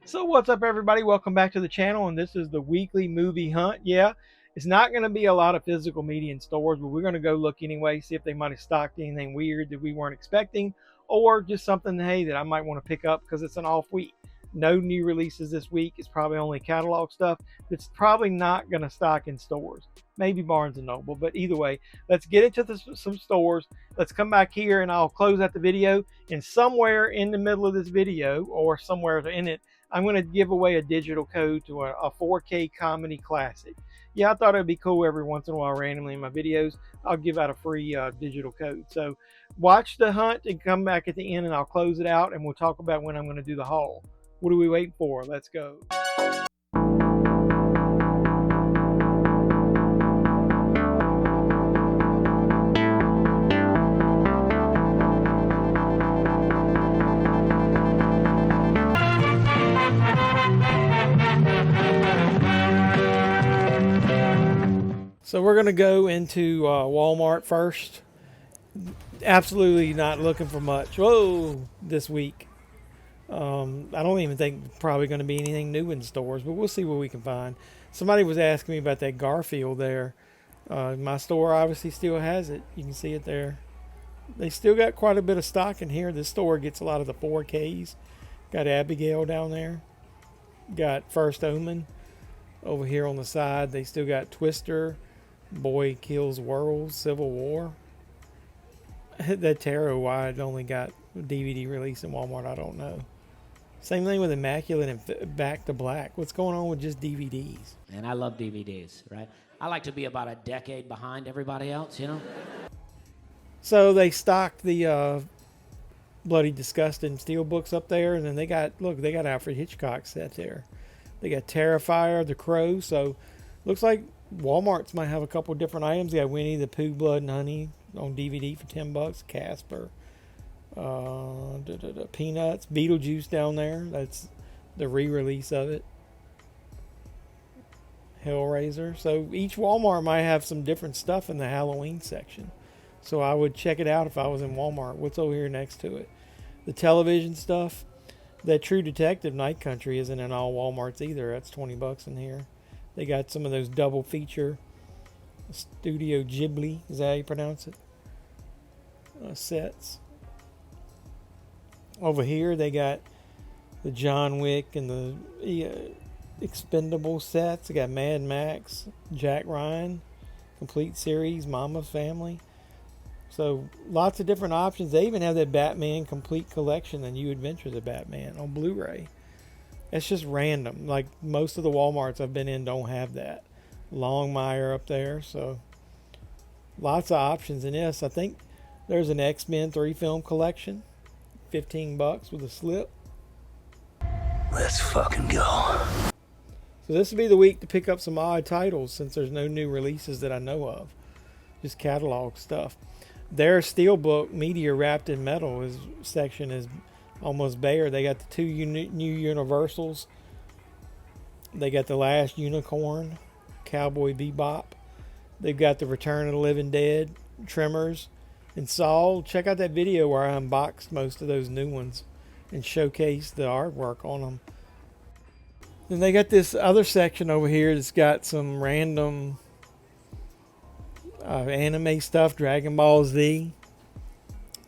So what's up, everybody? Welcome back to the channel, and this is the weekly movie hunt. Yeah, it's not going to be a lot of physical media in stores, but we're going to go look anyway, see if they might have stocked anything weird that we weren't expecting, or just something, hey, that I might want to pick up because it's an off week. No new releases this week. It's probably only catalog stuff that's probably not going to stock in stores. Maybe Barnes & Noble, but either way, let's get into some stores. Let's come back here and I'll close out the video. And somewhere in the middle of this video, or somewhere in it, I'm going to give away a digital code to a 4K comedy classic. Yeah, I thought it'd be cool every once in a while, randomly in my videos, I'll give out a free digital code. So watch the hunt and come back at the end and I'll close it out and we'll talk about when I'm going to do the haul. What are we waiting for? Let's go. So we're going to go into Walmart first. Absolutely not looking for much. Whoa, this week. I don't even think probably going to be anything new in stores, but we'll see what we can find. Somebody was asking me about that Garfield there. My store obviously still has it. You can see it there. They still got quite a bit of stock in here. This store gets a lot of the 4Ks. Got Abigail down there. Got First Omen over here on the side. They still got Twister. Boy Kills World, Civil War. That Tarot, why it only got DVD release in Walmart, I don't know. Same thing with Immaculate and Back to Black. What's going on with just DVDs? And I love DVDs, right? I like to be about a decade behind everybody else, you know? So they stocked the Bloody Disgusting Steelbooks up there, and then they got Alfred Hitchcock set there. They got Terrifier, The Crow, so looks like Walmart's might have a couple different items. They got Winnie the Pooh, Blood and Honey on DVD for $10. Casper, Peanuts, Beetlejuice down there. That's the re-release of it. Hellraiser. So each Walmart might have some different stuff in the Halloween section. So I would check it out if I was in Walmart. What's over here next to it? The television stuff. That True Detective Night Country isn't in all Walmarts either. That's $20 in here. They got some of those double feature Studio Ghibli, is that how you pronounce it? Sets. Over here they got the John Wick and the Expendable sets. They got Mad Max, Jack Ryan, complete series, Mama Family. So lots of different options. They even have that Batman complete collection, the New Adventures of Batman on Blu-ray. It's just random. Like most of the Walmarts I've been in don't have that. Longmire up there. So lots of options in this. I think there's an X-Men 3-film collection. $15 with a slip. Let's fucking go. So this will be the week to pick up some odd titles since there's no new releases that I know of. Just catalog stuff. Their Steelbook Media Wrapped in Metal section is almost bare. They got the two new Universals. They got The Last Unicorn, Cowboy Bebop. They've got The Return of the Living Dead, Tremors, and Saw. Check out that video where I unboxed most of those new ones and showcased the artwork on them. Then they got this other section over here that's got some random anime stuff. Dragon Ball Z,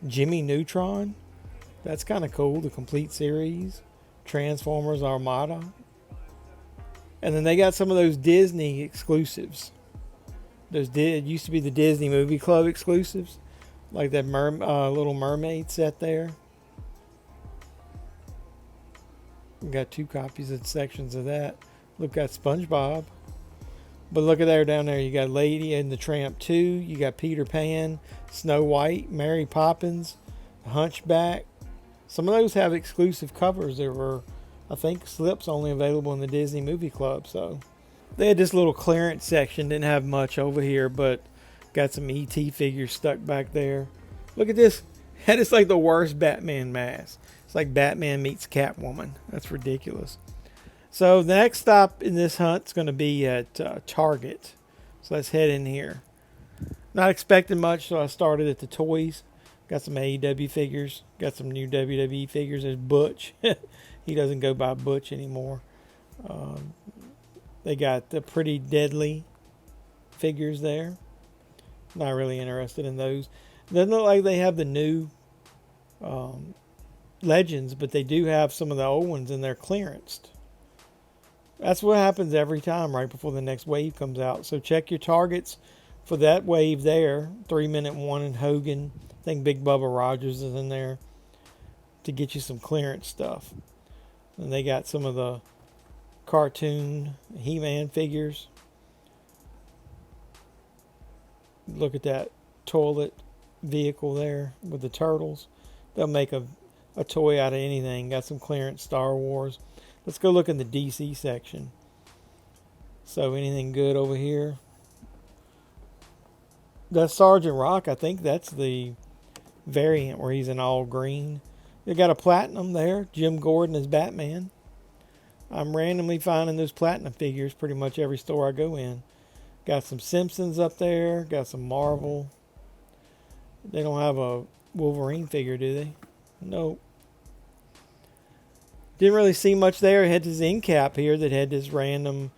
Jimmy Neutron. That's kind of cool. The complete series. Transformers Armada. And then they got some of those Disney exclusives. Those used to be the Disney Movie Club exclusives. Like that Little Mermaid set there. We got 2 copies of sections of that. Look, got SpongeBob. But look at there down there. You got Lady and the Tramp 2. You got Peter Pan, Snow White, Mary Poppins, Hunchback. Some of those have exclusive covers. There were, I think, slips only available in the Disney Movie Club. So they had this little clearance section. Didn't have much over here, but got some E.T. figures stuck back there. Look at this. That is like the worst Batman mask. It's like Batman meets Catwoman. That's ridiculous. So the next stop in this hunt is going to be at Target. So let's head in here. Not expecting much, so I started at the toys. Got some AEW figures. Got some new WWE figures. There's Butch. He doesn't go by Butch anymore. They got the Pretty Deadly figures there. Not really interested in those. Doesn't look like they have the new Legends, but they do have some of the old ones and they're clearanced. That's what happens every time right before the next wave comes out. So check your targets for that wave there. 3 Minute One and Hogan. I think Big Bubba Rogers is in there to get you some clearance stuff. And they got some of the cartoon He-Man figures. Look at that toilet vehicle there with the turtles. They'll make a toy out of anything. Got some clearance Star Wars. Let's go look in the DC section. So anything good over here? That's Sergeant Rock. I think that's the variant where he's in all green. They got a platinum there. Jim Gordon as Batman. I'm randomly finding those platinum figures pretty much every store I go in. Got some Simpsons up there. Got some Marvel. They don't have a Wolverine figure, do they? Nope. Didn't really see much there. It had this end cap here that had this random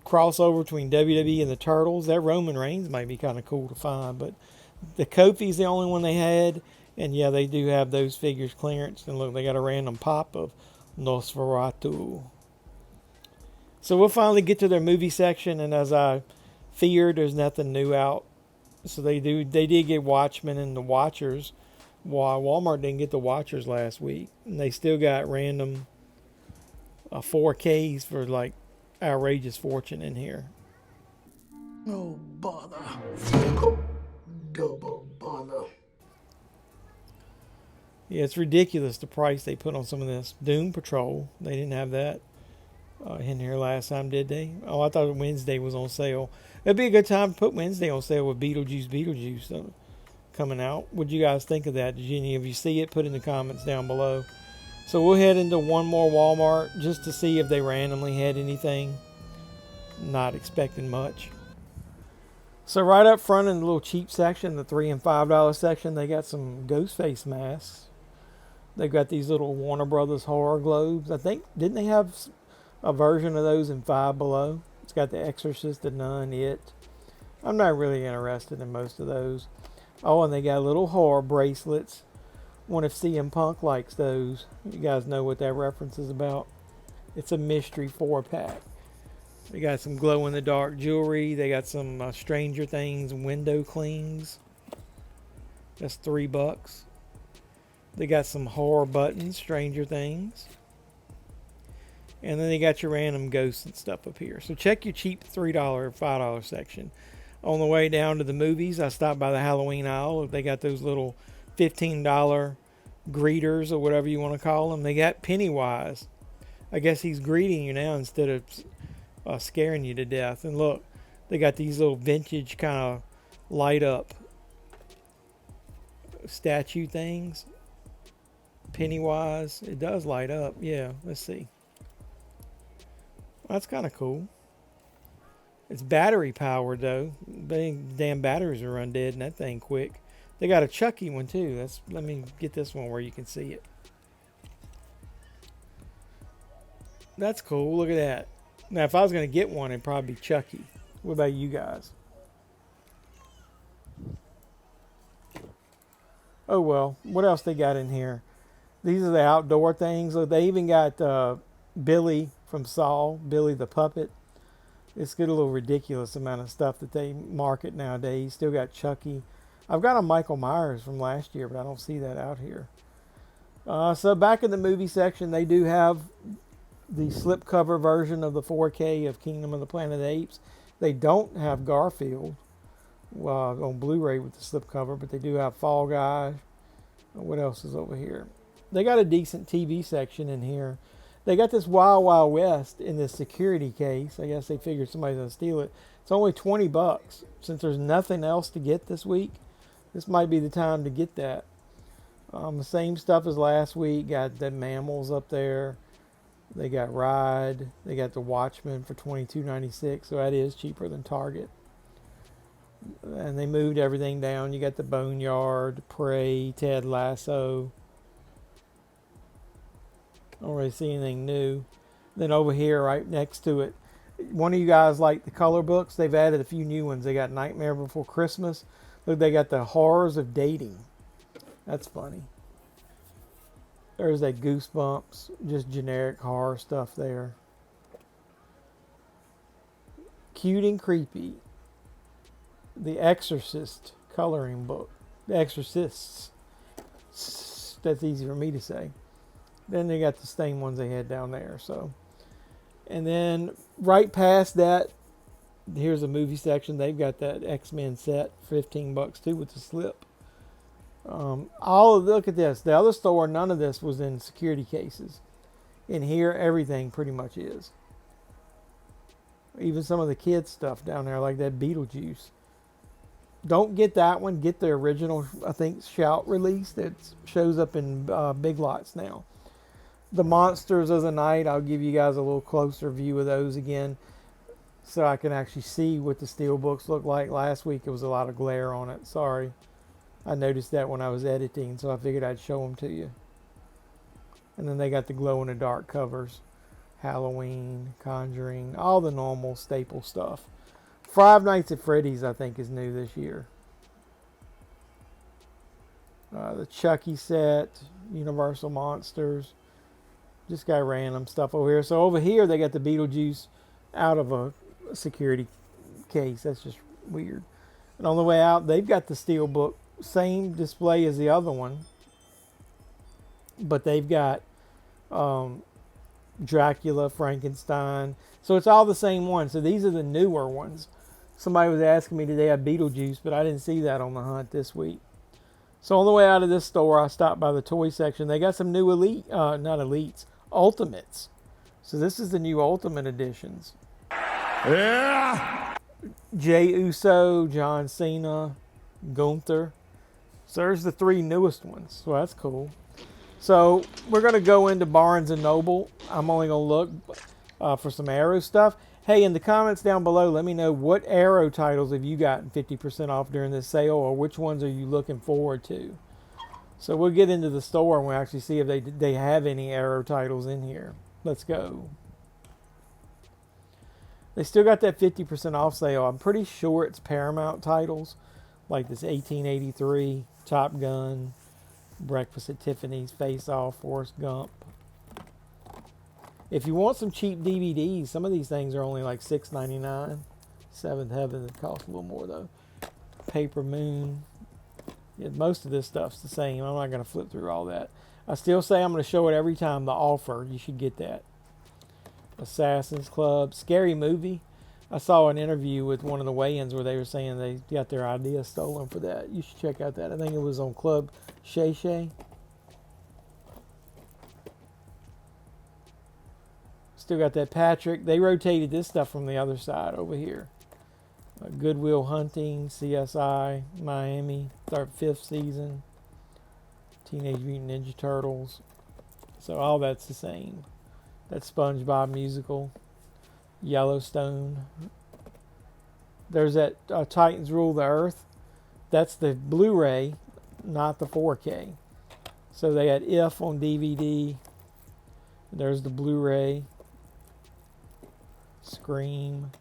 crossover between WWE and the Turtles. That Roman Reigns might be kind of cool to find, but the Kofi's the only one they had. And yeah, they do have those figures clearance. And look, they got a random pop of Nosferatu. So we'll finally get to their movie section, and as I feared, there's nothing new out. So they did get Watchmen and the Watchers. While Walmart didn't get the Watchers last week, and they still got random 4Ks for like outrageous fortune in here. No bother. Double bother. Yeah, it's ridiculous the price they put on some of this. Doom Patrol, they didn't have that in here last time, did they? Oh, I thought Wednesday was on sale. It'd be a good time to put Wednesday on sale with Beetlejuice coming out. What'd you guys think of that? Did any of you see it? Put in the comments down below. So we'll head into one more Walmart just to see if they randomly had anything. Not expecting much. So right up front in the little cheap section, the $3 and $5 section, they got some Ghostface masks. They've got these little Warner Brothers horror globes. I think, didn't they have a version of those in Five Below? It's got the Exorcist, the Nun, It. I'm not really interested in most of those. Oh, and they got little horror bracelets. Wonder if CM Punk likes those. You guys know what that reference is about. It's a mystery 4-pack. They got some glow-in-the-dark jewelry. They got some Stranger Things window clings. That's $3. They got some horror buttons, Stranger Things. And then they got your random ghosts and stuff up here. So check your cheap $3 or $5 section. On the way down to the movies, I stopped by the Halloween aisle. They got those little $15 greeters or whatever you want to call them. They got Pennywise. I guess he's greeting you now instead of scaring you to death. And look, they got these little vintage kind of light up statue things. Pennywise. It does light up. Yeah, let's see. That's kind of cool. It's battery powered though. Damn batteries will run dead in that thing quick. They got a Chucky one too. Let me get this one where you can see it. That's cool. Look at that. Now if I was going to get one, it'd probably be Chucky. What about you guys? Oh well. What else they got in here? These are the outdoor things. Look, they even got Billy from Saw, Billy the Puppet. It's got a little ridiculous amount of stuff that they market nowadays. Still got Chucky. I've got a Michael Myers from last year, but I don't see that out here. So back in the movie section, they do have the slipcover version of the 4K of Kingdom of the Planet of the Apes. They don't have Garfield on Blu-ray with the slipcover, but they do have Fall Guy. What else is over here? They got a decent TV section in here. They got this Wild Wild West in this security case. I guess they figured somebody's going to steal it. It's only $20. Since there's nothing else to get this week, this might be the time to get that. The same stuff as last week. Got the Mammals up there. They got Ride. They got the Watchmen for $22.96. So that is cheaper than Target. And they moved everything down. You got the Boneyard, Prey, Ted Lasso. I don't really see anything new. Then over here, right next to it, one of you guys like the color books? They've added a few new ones. They got Nightmare Before Christmas. Look, they got the Horrors of Dating. That's funny. There's that Goosebumps, just generic horror stuff there. Cute and Creepy. The Exorcist coloring book. The Exorcists. That's easy for me to say. Then they got the same ones they had down there. So, and then right past that, here's a movie section. They've got that X-Men set, $15 too, with the slip. Look at this. The other store, none of this was in security cases. In here, everything pretty much is. Even some of the kids stuff down there, like that Beetlejuice. Don't get that one. Get the original, I think, Shout release that shows up in Big Lots now. The Monsters of the Night, I'll give you guys a little closer view of those again, so I can actually see what the Steelbooks look like. Last week, it was a lot of glare on it. Sorry. I noticed that when I was editing, so I figured I'd show them to you. And then they got the glow-in-the-dark covers. Halloween, Conjuring, all the normal staple stuff. Five Nights at Freddy's, I think, is new this year. The Chucky set, Universal Monsters. Just got random stuff over here. So over here, they got the Beetlejuice out of a security case. That's just weird. And on the way out, they've got the Steelbook. Same display as the other one. But they've got Dracula, Frankenstein. So it's all the same one. So these are the newer ones. Somebody was asking me, did they have Beetlejuice? But I didn't see that on the hunt this week. So on the way out of this store, I stopped by the toy section. They got some new Ultimates. So this is the new Ultimate editions. Yeah! Jey Uso, John Cena, Gunther. So there's the three newest ones. So that's cool. So we're going to go into Barnes & Noble. I'm only going to look for some Arrow stuff. Hey, in the comments down below, let me know what Arrow titles have you gotten 50% off during this sale, or which ones are you looking forward to. So we'll get into the store and we'll actually see if they have any Arrow titles in here. Let's go. They still got that 50% off sale. I'm pretty sure it's Paramount titles, like this 1883, Top Gun, Breakfast at Tiffany's, Face Off, Forrest Gump. If you want some cheap DVDs, some of these things are only like $6.99. Seventh Heaven, it costs a little more though. Paper Moon. Yeah, most of this stuff's the same. I'm not going to flip through all that. I still say I'm going to show it every time. The offer, you should get that. Assassin's Club, Scary Movie. I saw an interview with one of the weigh-ins where they were saying they got their idea stolen for that. You should check out that. I think it was on Club Shay Shay. Still got that Patrick. They rotated this stuff from the other side over here. Goodwill Hunting, CSI, Miami, fifth season. Teenage Mutant Ninja Turtles. So all that's the same. That SpongeBob musical. Yellowstone. There's that Titans Rule the Earth. That's the Blu-ray, not the 4K. So they had If on DVD. There's the Blu-ray. Scream.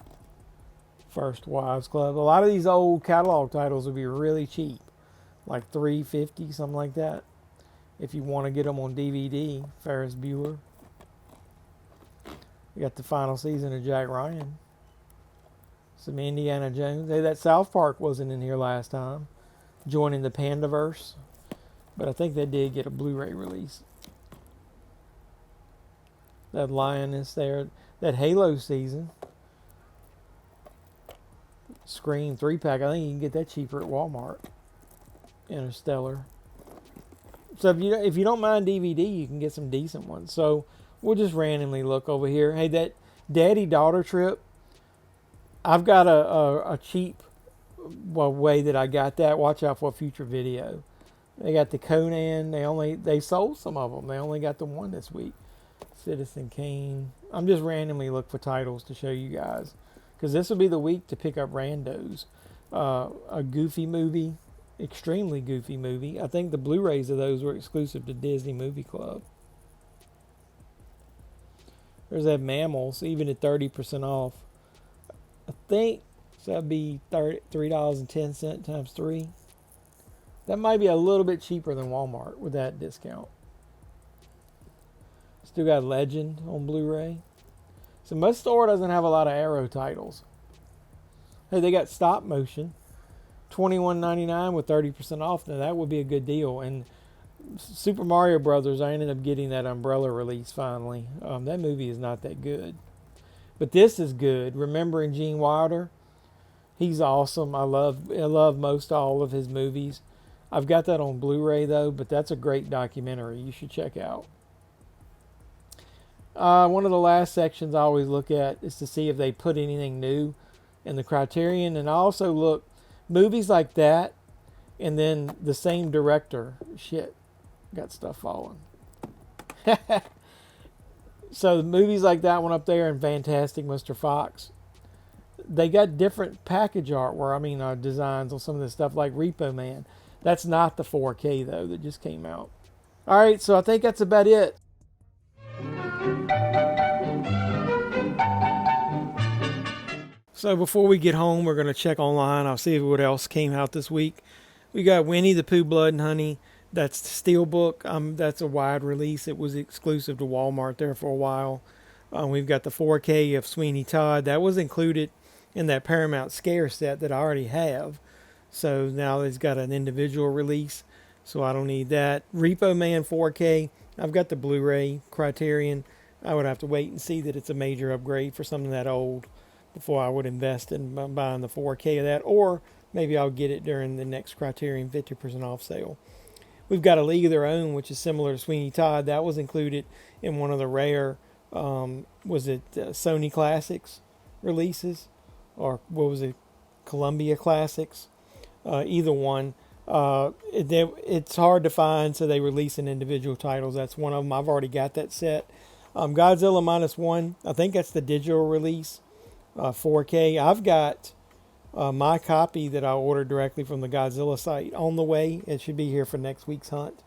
First Wives Club. A lot of these old catalog titles will be really cheap. Like $3.50, something like that. If you want to get them on DVD. Ferris Bueller. We got the final season of Jack Ryan. Some Indiana Jones. Hey, that South Park wasn't in here last time. Joining the Pandaverse. But I think they did get a Blu-ray release. That Lioness there. That Halo season. Scream 3-pack. I think you can get that cheaper at Walmart. Interstellar. So if you don't mind DVD, you can get some decent ones. So we'll just randomly look over here. Hey, that daddy-daughter trip. I've got a cheap way that I got that. Watch out for a future video. They got the Conan. They sold some of them. They only got the one this week. Citizen Kane. I'm just randomly look for titles to show you guys, because this will be the week to pick up randos. A goofy movie, extremely goofy movie. I think the Blu-rays of those were exclusive to Disney Movie Club. There's that Mammals, even at 30% off. I think so that'd be $3.10 times 3. That might be a little bit cheaper than Walmart with that discount. Still got Legend on Blu-ray. So most store doesn't have a lot of Arrow titles. Hey, they got Stop Motion, $21.99 with 30% off. Now that would be a good deal. And Super Mario Brothers, I ended up getting that Umbrella release finally. That movie is not that good, but this is good. Remembering Gene Wilder, he's awesome. I love most all of his movies. I've got that on Blu-ray though, but that's a great documentary you should check out. One of the last sections I always look at is to see if they put anything new in the Criterion, and I also look movies like that, and then the same director. Shit, got stuff falling. So movies like that one up there and Fantastic Mr. Fox, they got different package artwork. Designs on some of this stuff like Repo Man. That's not the 4K though that just came out. All right, so I think that's about it. So before we get home, we're going to check online. I'll see what else came out this week. We got Winnie the Pooh Blood and Honey. That's the Steelbook. That's a wide release. It was exclusive to Walmart there for a while. We've got the 4K of Sweeney Todd. That was included in that Paramount Scare set that I already have. So now it's got an individual release, so I don't need that. Repo Man 4K. I've got the Blu-ray Criterion. I would have to wait and see that it's a major upgrade for something that old before I would invest in buying the 4K of that, or maybe I'll get it during the next Criterion 50% off sale. We've got A League of Their Own, which is similar to Sweeney Todd. That was included in one of the rare, Sony Classics releases, or what was it, Columbia Classics? Either one. It's hard to find, so they release in individual titles. That's one of them. I've already got that set. Godzilla Minus One, I think that's the digital release, 4K. I've got my copy that I ordered directly from the Godzilla site on the way. It should be here for next week's hunt.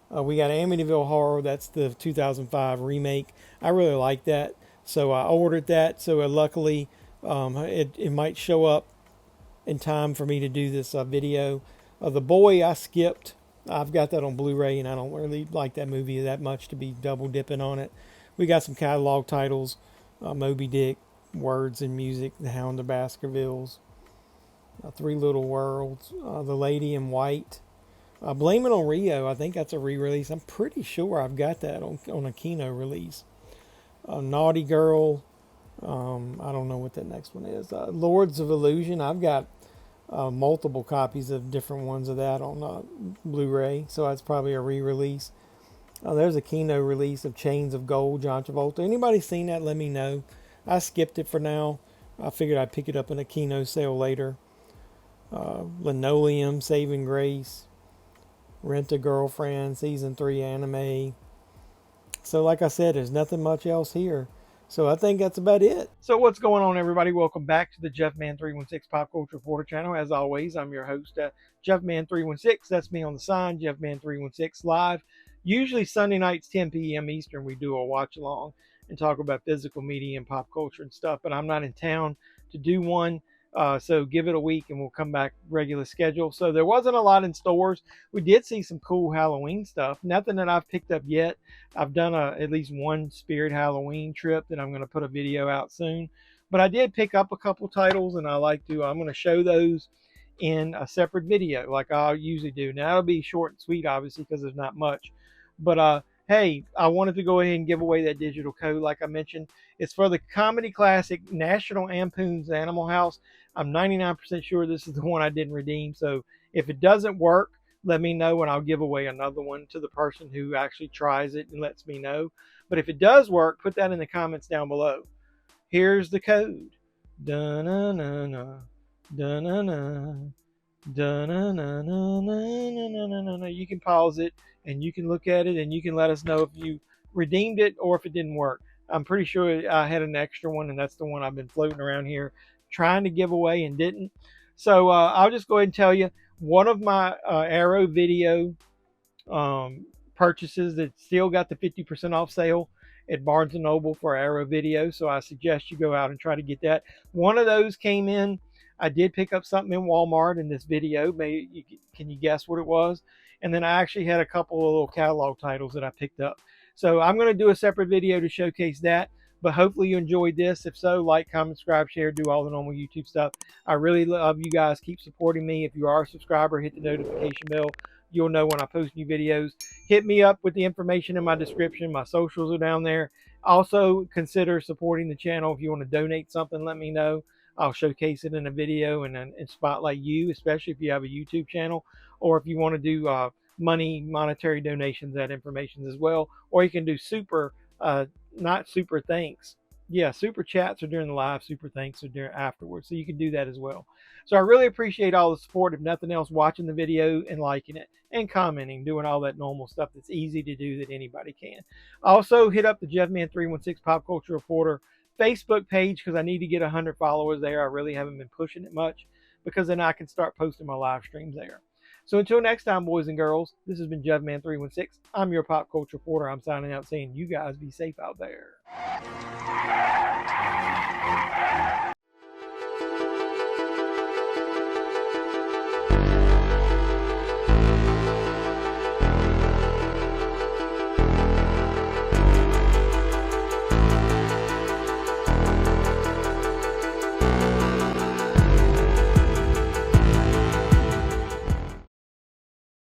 We got Amityville Horror. That's the 2005 remake. I really like that, so I ordered that. So luckily, it might show up in time for me to do this video. The Boy I skipped. I've got that on Blu-ray, and I don't really like that movie that much to be double dipping on it. We got some catalog titles: Moby Dick, Words and Music, The Hound of Baskervilles, Three Little Worlds, The Lady in White, Blame It on Rio. I think that's a re-release. I'm pretty sure I've got that on a Kino release. Naughty Girl. I don't know what that next one is. Lords of Illusion. I've got multiple copies of different ones of that on Blu-ray, so that's probably a re-release. There's a Kino release of Chains of Gold, John Travolta. Anybody seen that? Let me know. I skipped it for now. I figured I'd pick it up in a Kino sale later. Linoleum, Saving Grace, Rent a Girlfriend, Season 3 anime. So like I said, there's nothing much else here. So I think that's about it. So what's going on, everybody? Welcome back to the JeffMan316 Pop Culture Reporter channel. As always, I'm your host, JeffMan316. That's me on the sign, JeffMan316 live. Usually Sunday nights, 10 p.m. Eastern, we do a watch along and talk about physical media and pop culture and stuff. But I'm not in town to do one. So give it a week and we'll come back regular schedule. So there wasn't a lot in stores. We did see some cool Halloween stuff. Nothing that I've picked up yet. I've done at least one Spirit Halloween trip that I'm going to put a video out soon. But I did pick up a couple titles, and I'm going to show those in a separate video like I usually do. Now it'll be short and sweet, obviously, because there's not much. But hey, I wanted to go ahead and give away that digital code like I mentioned. It's for the comedy classic National Lampoon's Animal House. I'm 99% sure this is the one I didn't redeem. So if it doesn't work, let me know and I'll give away another one to the person who actually tries it and lets me know. But if it does work, put that in the comments down below. Here's the code. Da-na-na-na, da-na-na, da-na-na-na-na-na-na-na. You can pause it and you can look at it and you can let us know if you redeemed it or if it didn't work. I'm pretty sure I had an extra one, and that's the one I've been floating around here trying to give away and didn't. So I'll just go ahead and tell you, one of my Arrow video purchases that still got the 50% off sale at Barnes & Noble for Arrow Video, so I suggest you go out and try to get that. One of those came in. I did pick up something in Walmart in this video. Can you guess what it was? And then I actually had a couple of little catalog titles that I picked up. So I'm going to do a separate video to showcase that. But hopefully you enjoyed this. If so, like, comment, subscribe, share, do all the normal YouTube stuff. I really love you guys. Keep supporting me. If you are a subscriber, hit the notification bell. You'll know when I post new videos. Hit me up with the information in my description. My socials are down there. Also, consider supporting the channel. If you want to donate something, let me know. I'll showcase it in a video and spotlight you, especially if you have a YouTube channel, or if you want to do monetary donations, that information as well. Or you can do not super thanks. Yeah, super chats are during the live, super thanks are during afterwards. So you can do that as well. So I really appreciate all the support. If nothing else, watching the video and liking it and commenting, doing all that normal stuff that's easy to do that anybody can. Also, hit up the JeffMan316 Pop Culture Reporter Facebook page because I need to get 100 followers there. I really haven't been pushing it much because then I can start posting my live streams there. So until next time, boys and girls, this has been JeffMan316. I'm your pop culture reporter. I'm signing out saying you guys be safe out there.